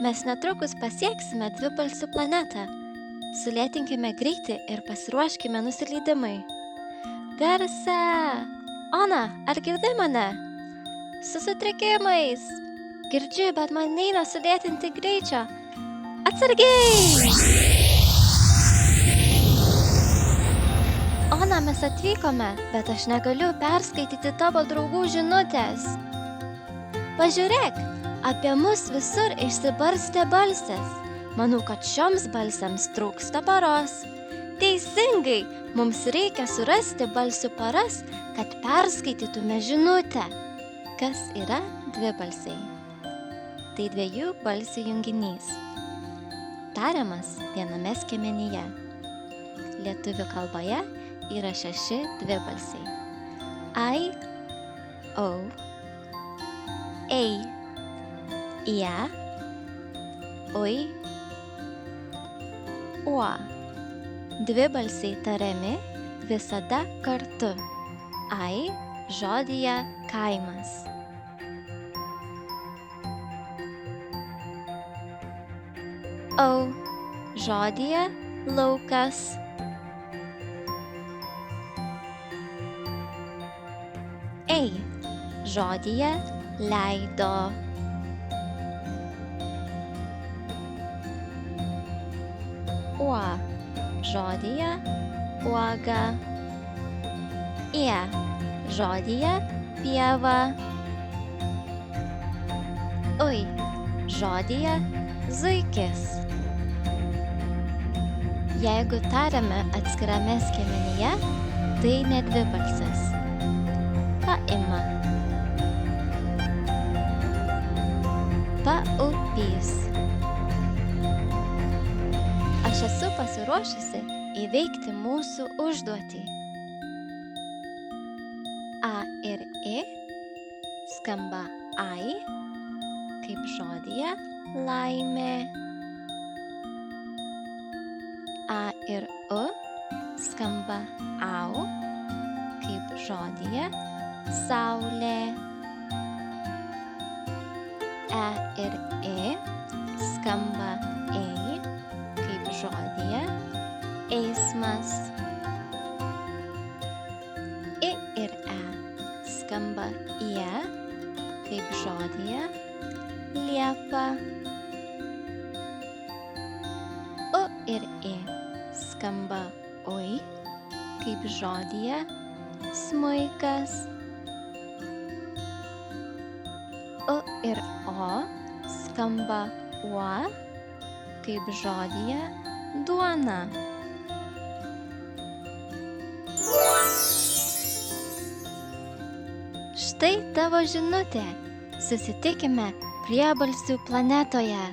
Mes netrukus pasieksime dvibalsių planetą. Sulėtinkime greitį ir pasiruoškime nusileidimui. Garse! Ona, ar girdi mane? Su sutrikimais! Girdžiu, bet man neina sulėtinti greičio. Atsargiai! Ona, mes atvykome, bet aš negaliu perskaityti tavo draugų žinutės. Pažiūrėk, apie mus visur išsibarstė balsės. Manau, kad šioms balsėms trūksta paros. Teisingai, mums reikia surasti balsių paras, kad perskaitytume žinutę. Kas yra dvibalsiai? Tai dviejų balsių junginys. Tariamas viename skiemenyje. Lietuvių kalboje yra 6 dvibalsiai. Ai, o, ei, ie, ui, uo. Dvibalsiai tariami visada kartu. Ai žodyje kaimas. O žodyje laukas. Ei žodyje leido. Uo žodyje uoga. Ie žodyje pieva. Ui žodyje zuikis. Jeigu tariame atskirame skiemenyje, tai ne dvibalsis. Paima. Paupys. Aš esu pasiruošusi įveikti mūsų užduotį. A ir I skamba ai, kaip žodyje laimė. A ir U skamba au, kaip žodyje saulė. E ir I skamba ei, kaip žodyje eismas. I ir E skamba ie, kaip žodyje liepa. U ir I skamba ui, kaip žodyje smuikas. U ir O skamba uo, kaip žodyje duona. Štai tavo žinutė. Susitikime priebalsių planetoje.